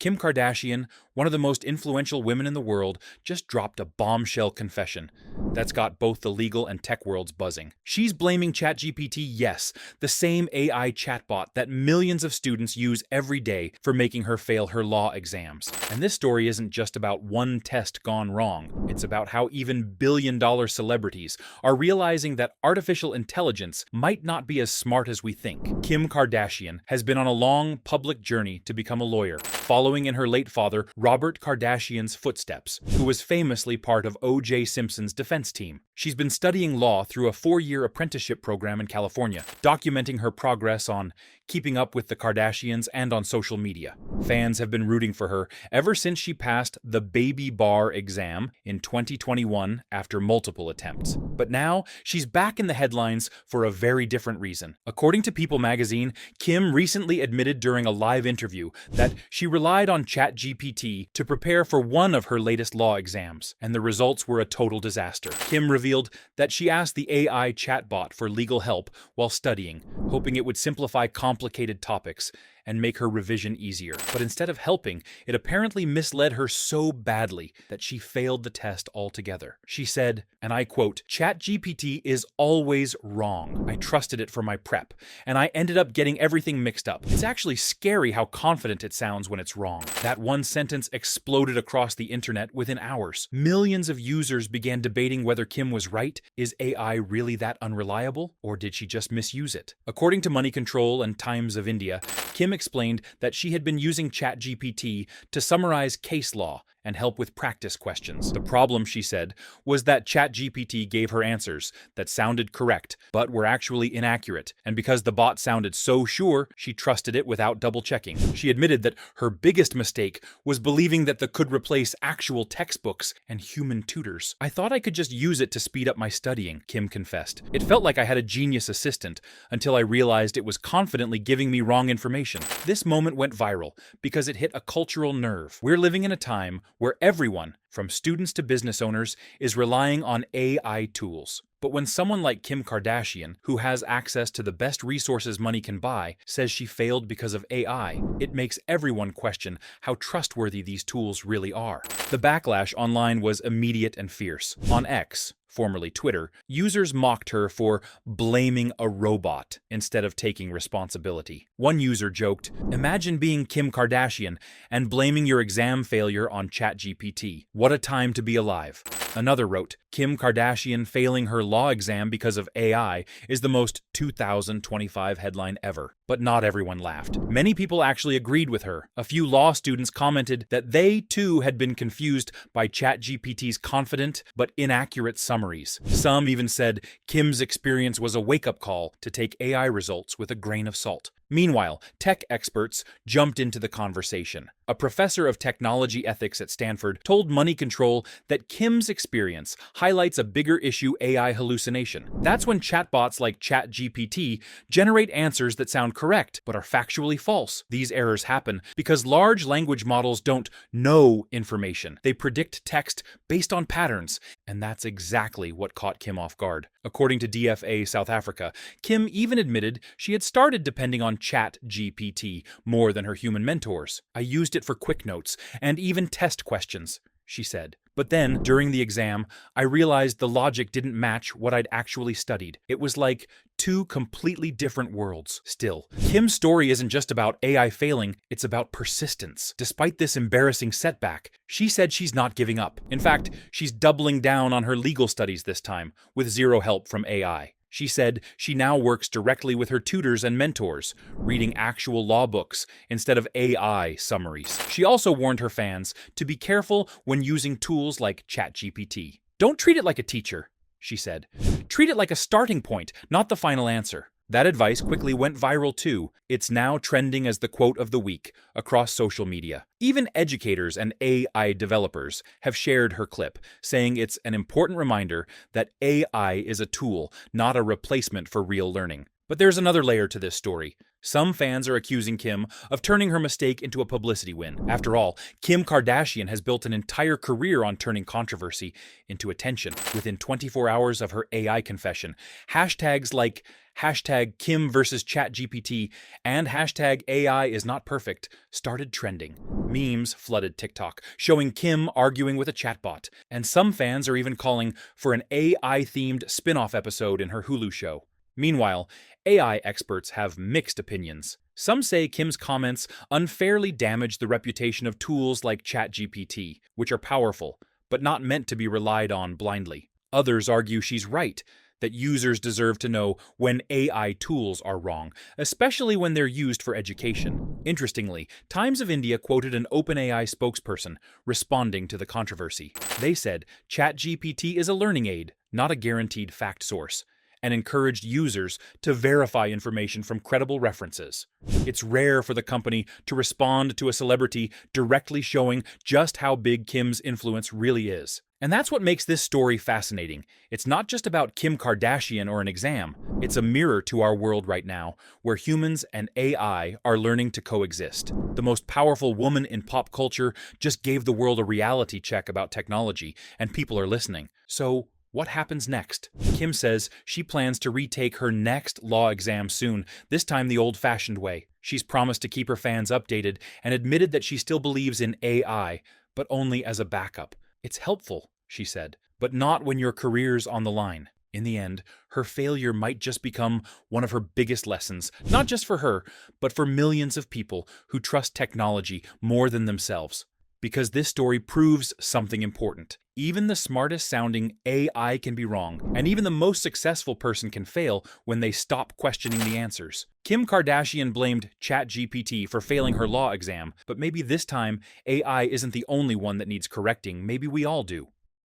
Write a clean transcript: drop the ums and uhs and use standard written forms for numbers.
Kim Kardashian, one of the most influential women in the world, just dropped a bombshell confession that's got both the legal and tech worlds buzzing. She's blaming ChatGPT, yes, the same AI chatbot that millions of students use every day for making her fail her law exams. And this story isn't just about one test gone wrong. It's about how even billion-dollar celebrities are realizing that artificial intelligence might not be as smart as we think. Kim Kardashian has been on a long public journey to become a lawyer, following in her late father, Robert Kardashian's footsteps, who was famously part of O.J. Simpson's defense team. She's been studying law through a 4-year apprenticeship program in California, documenting her progress on keeping up with the Kardashians and on social media. Fans have been rooting for her ever since she passed the baby bar exam in 2021 after multiple attempts. But now, she's back in the headlines for a very different reason. According to People magazine, Kim recently admitted during a live interview that she relied on ChatGPT to prepare for one of her latest law exams, and the results were a total disaster. Kim revealed that she asked the AI chatbot for legal help while studying, hoping it would simplify complicated topics and make her revision easier. But instead of helping, it apparently misled her so badly that she failed the test altogether. She said, and I quote, "ChatGPT is always wrong. I trusted it for my prep, and I ended up getting everything mixed up. It's actually scary how confident it sounds when it's wrong." That one sentence exploded across the internet within hours. Millions of users began debating whether Kim was right. Is AI really that unreliable, or did she just misuse it? According to Money Control and Times of India, Kim explained that she had been using ChatGPT to summarize case law and help with practice questions. The problem, she said, was that ChatGPT gave her answers that sounded correct, but were actually inaccurate, and because the bot sounded so sure, she trusted it without double-checking. She admitted that her biggest mistake was believing that it could replace actual textbooks and human tutors. "I thought I could just use it to speed up my studying," Kim confessed. "It felt like I had a genius assistant until I realized it was confidently giving me wrong information." This moment went viral because it hit a cultural nerve. We're living in a time where everyone, from students to business owners, is relying on AI tools. But when someone like Kim Kardashian, who has access to the best resources money can buy, says she failed because of AI, it makes everyone question how trustworthy these tools really are. The backlash online was immediate and fierce. On X, formerly Twitter, users mocked her for blaming a robot instead of taking responsibility. One user joked, "Imagine being Kim Kardashian and blaming your exam failure on ChatGPT. What a time to be alive." Another wrote, "Kim Kardashian failing her law exam because of AI is the most 2025 headline ever." But not everyone laughed. Many people actually agreed with her. A few law students commented that they too had been confused by ChatGPT's confident but inaccurate summaries. Some even said Kim's experience was a wake-up call to take AI results with a grain of salt. Meanwhile, tech experts jumped into the conversation. A professor of technology ethics at Stanford told Money Control that Kim's experience highlights a bigger issue: AI hallucination. That's when chatbots like ChatGPT generate answers that sound correct but are factually false. These errors happen because large language models don't know information. They predict text based on patterns, and that's exactly what caught Kim off guard. According to DFA South Africa, Kim even admitted she had started depending on ChatGPT more than her human mentors. "I used it for quick notes and even test questions," she said. "But then, during the exam, I realized the logic didn't match what I'd actually studied. It was like two completely different worlds." Still, Kim's story isn't just about AI failing, it's about persistence. Despite this embarrassing setback, she said she's not giving up. In fact, she's doubling down on her legal studies this time, with zero help from AI. She said she now works directly with her tutors and mentors, reading actual law books instead of AI summaries. She also warned her fans to be careful when using tools like ChatGPT. "Don't treat it like a teacher," she said. "Treat it like a starting point, not the final answer." That advice quickly went viral too. It's now trending as the quote of the week across social media. Even educators and AI developers have shared her clip, saying it's an important reminder that AI is a tool, not a replacement for real learning. But there's another layer to this story. Some fans are accusing Kim of turning her mistake into a publicity win. After all, Kim Kardashian has built an entire career on turning controversy into attention. Within 24 hours of her AI confession, hashtags like hashtag Kim versus ChatGPT and hashtag AI is not perfect started trending. Memes flooded TikTok, showing Kim arguing with a chatbot, and some fans are even calling for an AI-themed spin-off episode in her Hulu show. Meanwhile, AI experts have mixed opinions. Some say Kim's comments unfairly damage the reputation of tools like ChatGPT, which are powerful, but not meant to be relied on blindly. Others argue she's right, that users deserve to know when AI tools are wrong, especially when they're used for education. Interestingly, Times of India quoted an OpenAI spokesperson responding to the controversy. They said ChatGPT is a learning aid, not a guaranteed fact source, and encouraged users to verify information from credible references. It's rare for the company to respond to a celebrity directly showing just how big Kim's influence really is. And that's what makes this story fascinating. It's not just about Kim Kardashian or an exam. It's a mirror to our world right now, where humans and AI are learning to coexist. The most powerful woman in pop culture just gave the world a reality check about technology, and people are listening. So, what happens next? Kim says she plans to retake her next law exam soon, this time the old-fashioned way. She's promised to keep her fans updated and admitted that she still believes in AI, but only as a backup. It's helpful, she said, but not when your career's on the line. In the end, her failure might just become one of her biggest lessons, not just for her, but for millions of people who trust technology more than themselves. Because this story proves something important. Even the smartest sounding AI can be wrong, and even the most successful person can fail when they stop questioning the answers. Kim Kardashian blamed ChatGPT for failing her law exam, but maybe this time AI isn't the only one that needs correcting. Maybe we all do.